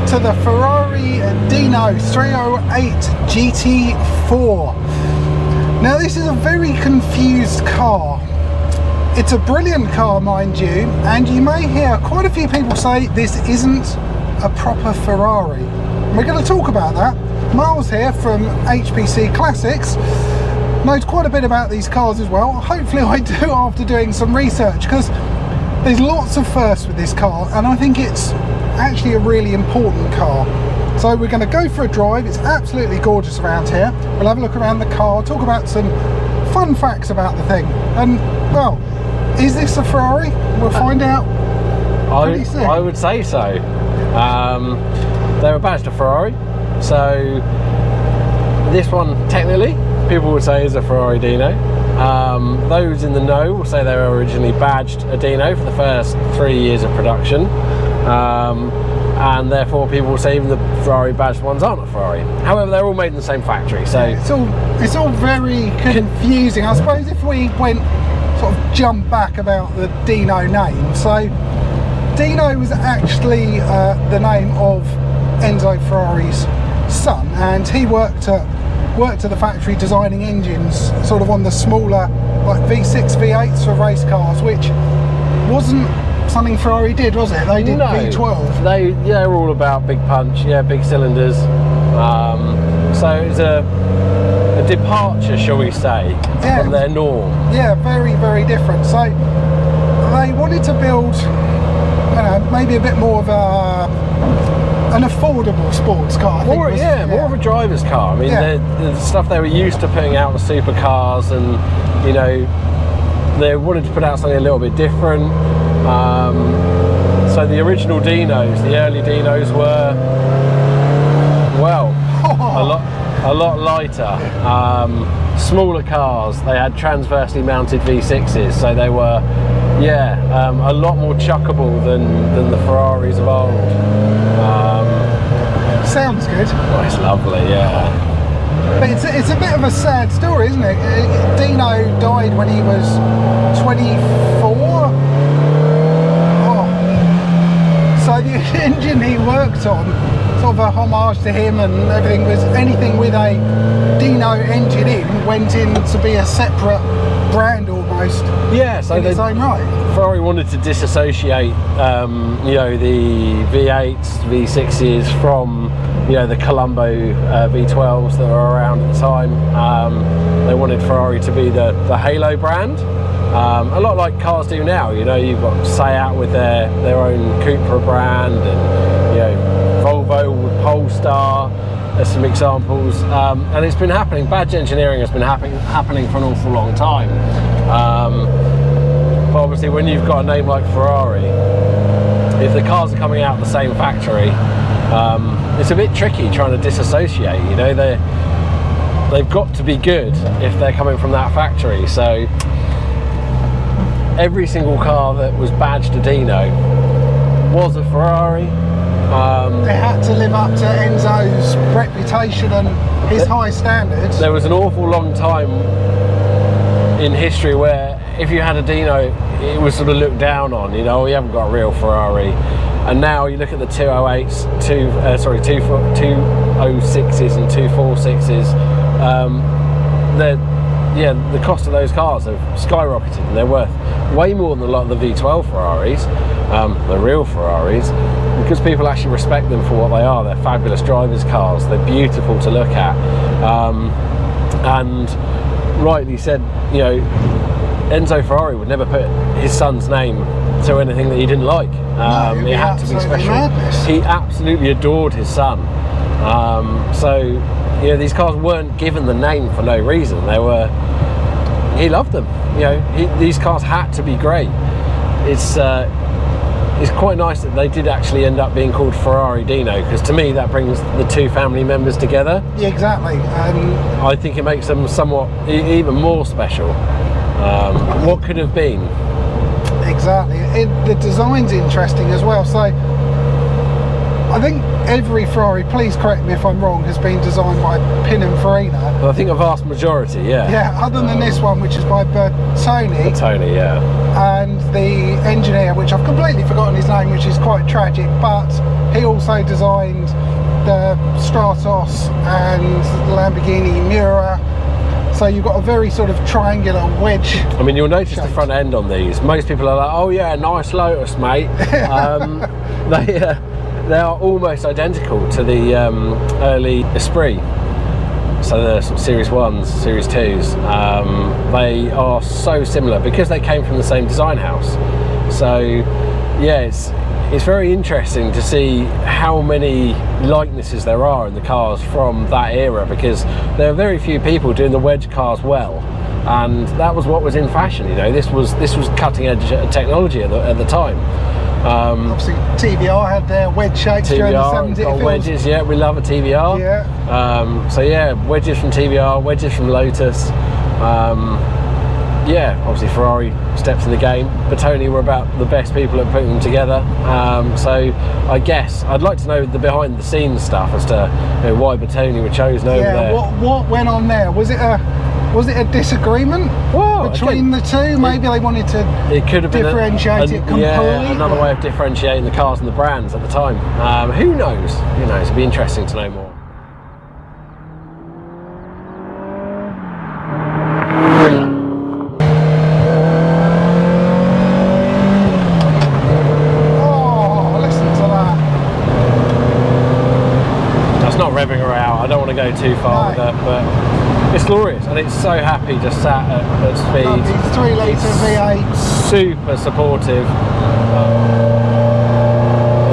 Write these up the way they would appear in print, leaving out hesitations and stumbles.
to the Ferrari Dino 308 GT4. Now this is a very confused car. It's a brilliant car, mind you, and you may hear quite a few people say this isn't a proper Ferrari. We're going to talk about that. Miles here from HPC Classics knows quite a bit about these cars as well. Hopefully I do after doing some research, because there's lots of firsts with this car and I think it's actually a really important car. So we're going to go for a drive. It's absolutely gorgeous around here. We'll have a look around the car, talk about some fun facts about the thing, and well, is this a Ferrari? We'll find out pretty soon. I would say so. They were badged a Ferrari, so this one technically people would say is a Ferrari Dino. Those in the know will say they were originally badged a Dino for the first 3 years of production, and therefore people will say even the Ferrari badged ones aren't a Ferrari. However, they're all made in the same factory, so it's all very confusing. I suppose if we went sort of jump back about the Dino name, so Dino was actually the name of Enzo Ferrari's son, and he worked at the factory designing engines sort of on the smaller like V6, V8s for race cars, which wasn't something Ferrari did, was it? They did V12. They're all about big punch, big cylinders. So it's a departure, shall we say, from their norm. Yeah, very, very different. So they wanted to build, maybe a bit more of an affordable sports car. More of a driver's car. I mean, the stuff they were used to putting out, the supercars, and they wanted to put out something a little bit different. So the original Dinos, the early Dinos were, well, a lot lighter, smaller cars. They had transversely mounted V6s, so they were, a lot more chuckable than the Ferraris of old. Sounds good. Oh, it's lovely, yeah. But it's a bit of a sad story, isn't it? Dino died when he was 24. So the engine he worked on, sort of a homage to him, and everything was anything with a Dino engine in went in to be a separate brand almost. Yeah, so in its own right. Ferrari wanted to disassociate, the V8s, V6s from, the Colombo V12s that were around at the time. They wanted Ferrari to be the halo brand. A lot like cars do now, you've got Seat with their own Cupra brand, and Volvo with Polestar. There's some examples, and it's been happening. Badge engineering has been happening for an awful long time. But obviously, when you've got a name like Ferrari, if the cars are coming out of the same factory, it's a bit tricky trying to disassociate. They've got to be good if they're coming from that factory. So every single car that was badged a Dino was a Ferrari. They had to live up to Enzo's reputation and his high standards. There was an awful long time in history where if you had a Dino, it was sort of looked down on, you haven't got a real Ferrari. And now you look at the 208s, 206s and 246s, the cost of those cars have skyrocketed, and they're worth way more than a lot of the V12 Ferraris, the real Ferraris, because people actually respect them for what they are. They're fabulous drivers' cars, they're beautiful to look at, and rightly said, Enzo Ferrari would never put his son's name to anything that he didn't like. It had to be special. Madness. He absolutely adored his son. So these cars weren't given the name for no reason. He loved them. These cars had to be great. It's quite nice that they did actually end up being called Ferrari Dino, because to me that brings the two family members together. Yeah, exactly. I think it makes them somewhat even more special. What could have been? Exactly. The design's interesting as well. So I think every Ferrari, please correct me if I'm wrong, has been designed by Pininfarina. Well, I think a vast majority, yeah. Yeah, other than this one, which is by Bertone. Bertone, yeah. And the engineer, which I've completely forgotten his name, which is quite tragic, but He also designed the Stratos and the Lamborghini Miura. So you've got a very sort of triangular wedge. I mean, you'll notice shaped. the front end on these. Most people are like, oh yeah, nice Lotus, mate. They are almost identical to the early Esprit. So the sort of Series 1s, Series 2s. They are so similar because they came from the same design house. So yeah, it's very interesting to see how many likenesses there are in the cars from that era, because there are very few people doing the wedge cars well, and that was what was in fashion. You know, this was cutting edge technology at the time. Obviously TVR had their wedge shapes during the 70s. Got wedges, yeah, we love a TVR. Yeah. So yeah, wedges from TVR, wedges from Lotus. Yeah, obviously Ferrari steps in the game. Bertone were about the best people at putting them together. So I guess I'd like to know the behind the scenes stuff as to why Bertone were chosen over there. What went on there? Was it a disagreement between the two? Maybe they wanted to differentiate it completely. Yeah, another way of differentiating the cars and the brands at the time. Who knows? Who knows? It'd be interesting to know more. Revving her out. I don't want to go too far with it, but it's glorious, and it's so happy just sat at speed. It's 3 litre V8. Super supportive.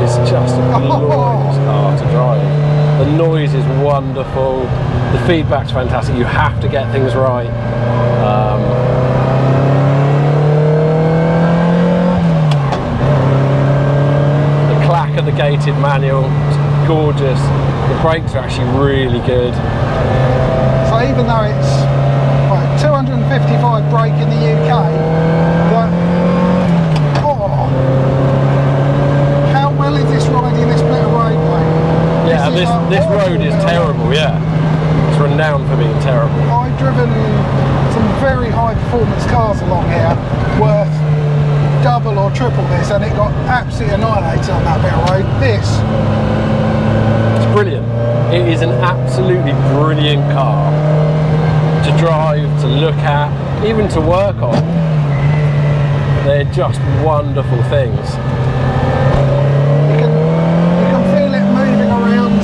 It's just a glorious car to drive. The noise is wonderful. The feedback's fantastic. You have to get things right. The clack of the gated manual is gorgeous. The brakes are actually really good. So even though it's 255 brake in the UK, how well is this riding this bit of roadway? Yeah, this road is terrible, yeah. It's renowned for being terrible. I've driven some very high performance cars along here, worth double or triple this, and it got absolutely annihilated on that bit of road. Brilliant. It is an absolutely brilliant car to drive, to look at, even to work on. They're just wonderful things. You can feel it moving around.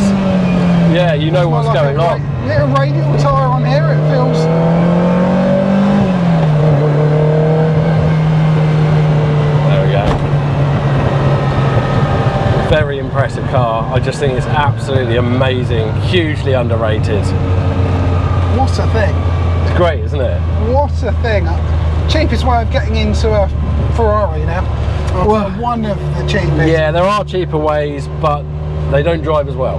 Yeah, you know what's going on. Little radial tyre on here, it feels. There we go. Very impressive car. I just think it's absolutely amazing, hugely underrated. What a thing. It's great, isn't it? What a thing. Cheapest way of getting into a Ferrari now. Well, one of the cheapest. Yeah, there are cheaper ways, but they don't drive as well.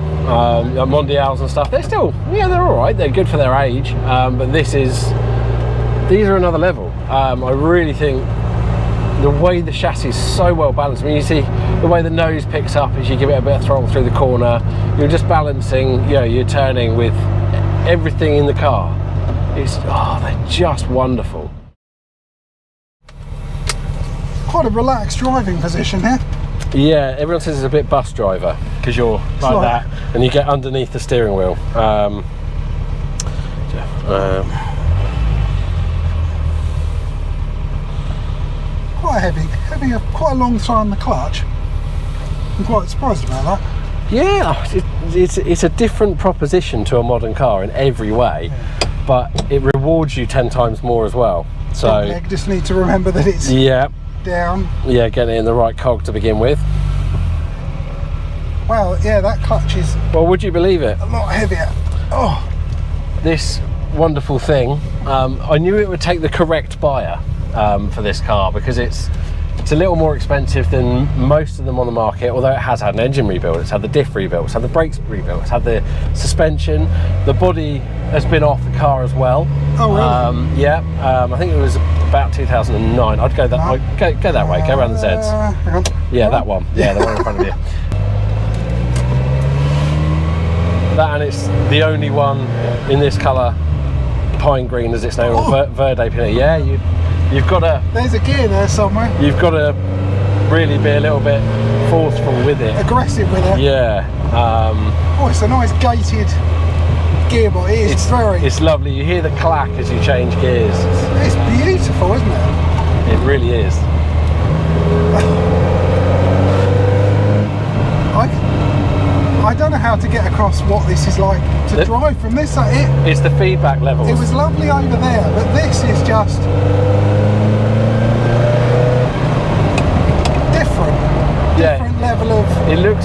Mondials and stuff, they're still, yeah, they're all right. They're good for their age, but these are another level. I really think the way the chassis is so well balanced. I mean, you see the way the nose picks up as you give it a bit of throttle through the corner. You're just balancing, you're turning with everything in the car. They're just wonderful. Quite a relaxed driving position here. Yeah, everyone says it's a bit bus driver because you're like that and you get underneath the steering wheel. Quite heavy, quite a long throw on the clutch. I'm quite surprised about that. Yeah, it's a different proposition to a modern car in every way, but it rewards you 10 times more as well. So you just need to remember that it's down. Yeah, getting it in the right cog to begin with. Well, yeah, that clutch is. Well, would you believe it? A lot heavier. Oh, this wonderful thing. I knew it would take the correct buyer for this car because it's a little more expensive than most of them on the market, although it has had an engine rebuild, it's had the diff rebuild, it's had the brakes rebuilt, it's had the suspension, the body has been off the car as well. Oh really? I think it was about 2009. I'd go that way, go that way, go around the Zeds. Hang on. Yeah, that one. Yeah, the one in front of you. That, and it's the only one in this colour, pine green as it's known, Verde Pinot. Yeah, you've got to. There's a gear there somewhere. You've got to really be a little bit forceful with it. Aggressive with it. Yeah. Oh, it's a nice gated gearbox. It's lovely. You hear the clack as you change gears. It's beautiful, isn't it? It really is. I don't know how to get across what this is like to drive from this. It's the feedback levels. It was lovely over there, but this is just different level of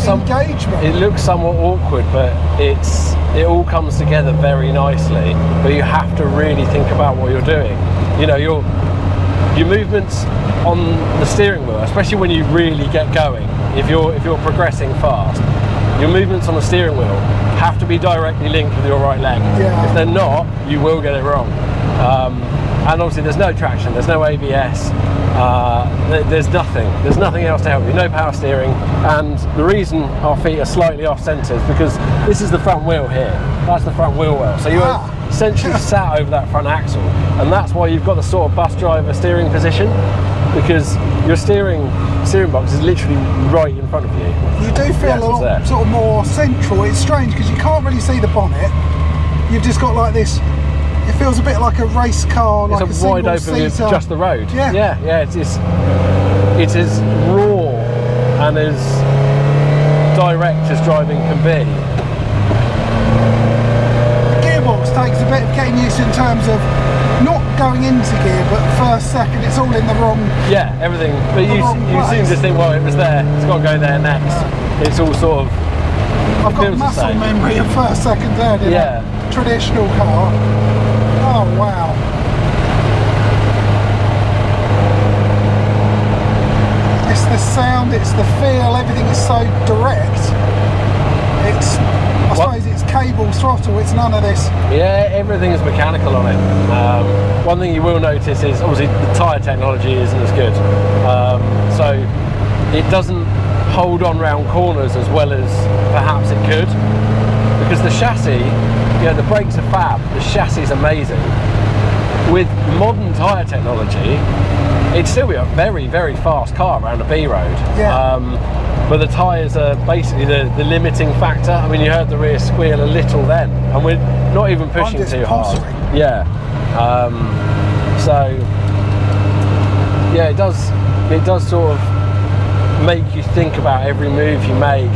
engagement. It looks somewhat awkward, but it all comes together very nicely. But you have to really think about what you're doing. You know, your movements on the steering wheel, especially when you really get going. If you're progressing fast, your movements on the steering wheel have to be directly linked with your right leg. Yeah. If they're not, you will get it wrong. And obviously there's no traction, there's no ABS, there's nothing else to help you, no power steering. And the reason our feet are slightly off centre is because this is the front wheel here, that's the front wheel well. So you're essentially sat over that front axle, and that's why you've got the sort of bus driver steering position, because your steering box is literally right in front of you. You do feel a lot sort of more central. It's strange because you can't really see the bonnet. You've just got like this. It feels a bit like a race car, like it's a wide open with just the road. Yeah. It's as raw and as direct as driving can be. The gearbox takes a bit of getting used to in terms of not going into gear, but first, second, it's all in the wrong. Yeah, everything. But you seem to think, well, it was there, it's got to go there next. It's all sort of. I've got muscle memory of first, second, third in a traditional car. Oh wow. It's the sound, it's the feel, everything is so direct. I suppose it's cable throttle, it's none of this. Yeah, everything is mechanical on it. One thing you will notice is obviously the tyre technology isn't as good. So it doesn't hold on round corners as well as perhaps it could. Because the chassis, the brakes are fab, the chassis is amazing. With modern tyre technology, it'd still be a very, very fast car around a B road. Yeah. But the tyres are basically the limiting factor. I mean, you heard the rear squeal a little then, and we're not even pushing too hard. Yeah. So, yeah, it does sort of make you think about every move you make.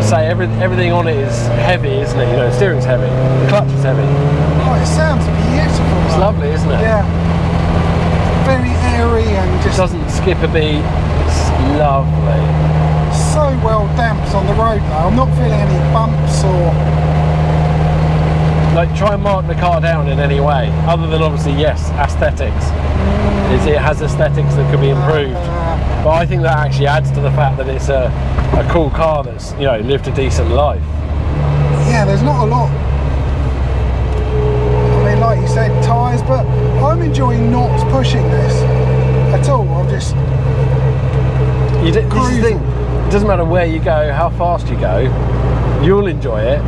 Say everything on it is heavy, isn't it? The steering's heavy, the clutch is heavy. Oh, it sounds beautiful. It's lovely, isn't it? Yeah. Very airy and just. It doesn't skip a beat. It's lovely. So well damped on the road though. I'm not feeling any bumps or. Like, try and mark the car down in any way, other than obviously, yes, aesthetics. It has aesthetics that could be improved. But I think that actually adds to the fact that it's a cool car that's lived a decent life. Yeah, there's not a lot. I mean, like you said, tyres, but I'm enjoying not pushing this at all. I'm just this is the thing. It doesn't matter where you go, how fast you go, you'll enjoy it,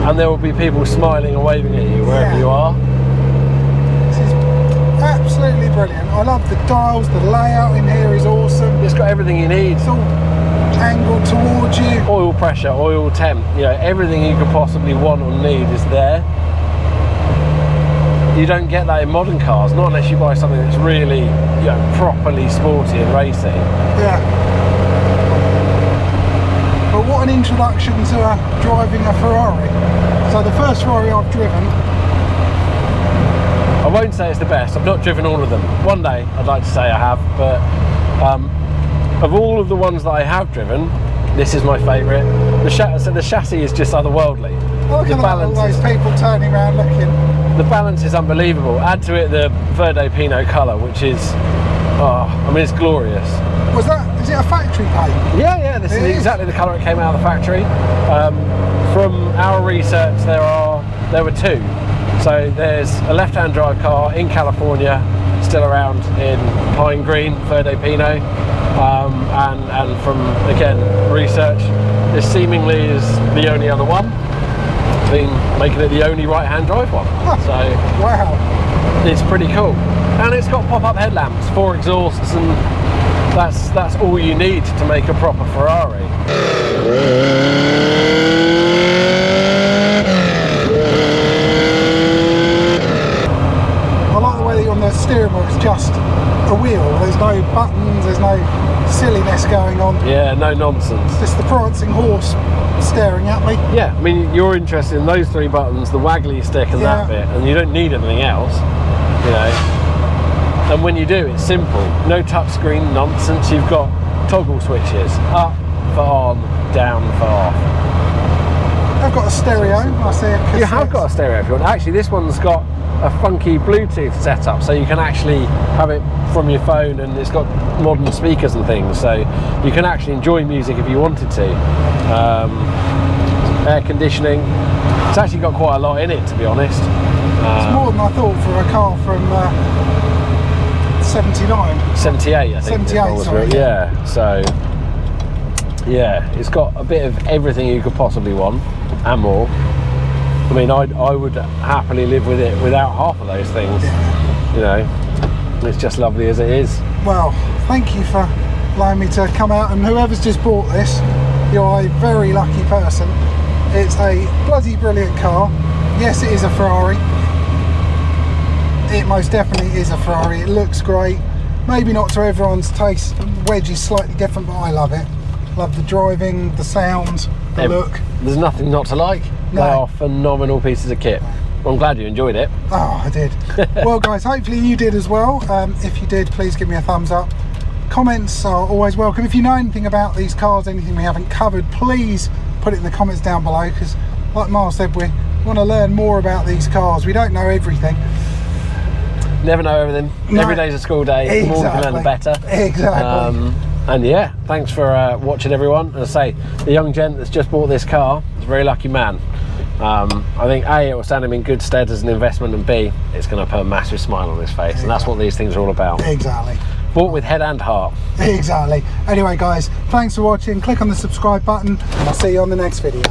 and there will be people smiling and waving at you wherever you are. This is absolutely brilliant. I love the dials, the layout in here is awesome. It's got everything you need. It's all angled towards you. Oil pressure, oil temp, everything you could possibly want or need is there. You don't get that in modern cars, not unless you buy something that's really, properly sporty and racing. Yeah. But what an introduction to driving a Ferrari. So the first Ferrari I've driven. I won't say it's the best. I've not driven all of them. One day I'd like to say I have, but of all of the ones that I have driven, this is my favourite. The chassis is just otherworldly. Look at all those people turning around looking. The balance is unbelievable. Add to it the Verde Pinot colour, which is, it's glorious. Is it a factory paint? Yeah, this is exactly the colour it came out of the factory. From our research, there were two. So there's a left-hand drive car in California, still around in Pine Green, Verde Pinot, and from, again, research, this seemingly is the only other one, making it the only right-hand drive one. So wow, it's pretty cool. And it's got pop-up headlamps, 4 exhausts, and that's all you need to make a proper Ferrari. I like the way that on the steering wheel it's just a wheel. There's no buttons, there's no silliness going on. Yeah, no nonsense. Just the prancing horse staring at me. Yeah, I mean, you're interested in those 3 buttons, the waggly stick and that bit, and you don't need anything else, you know. And when you do, it's simple. No touchscreen nonsense. You've got toggle switches. Up for on, down for off. I've got a stereo. I see a cassette. You have got a stereo if you want. Actually, this one's got a funky Bluetooth setup, so you can actually have it from your phone, and it's got modern speakers and things, so you can actually enjoy music if you wanted to. Air conditioning. It's actually got quite a lot in it, to be honest. It's more than I thought for a car from 79. 78, I think. 78, sorry. Yeah, so yeah, it's got a bit of everything you could possibly want and more. I mean, I would happily live with it without half of those things. You know, it's just lovely as it is. Well, thank you for allowing me to come out, and whoever's just bought this, you're a very lucky person. It's a bloody brilliant car. Yes, it is a Ferrari. It most definitely is a Ferrari. It looks great. Maybe not to everyone's taste. Wedge is slightly different, but I love it. Love the driving, the sound, the look. There's nothing not to like. No. They are phenomenal pieces of kit. Well, I'm glad you enjoyed it. Oh, I did. Well, guys, hopefully you did as well. If you did, please give me a thumbs up. Comments are always welcome. If you know anything about these cars, anything we haven't covered, please put it in the comments down below, because like Miles said, we want to learn more about these cars. We don't know everything. Never know everything. No. Every day's a school day. Exactly. The more we can learn, the better. Exactly. And yeah, thanks for watching, everyone. As I say, the young gent that's just bought this car is a very lucky man. I think A, it will stand him in good stead as an investment, and B, it's going to put a massive smile on his face. And that's what these things are all about. Exactly. Bought with head and heart. Exactly. Anyway, guys, thanks for watching. Click on the subscribe button, and I'll see you on the next video.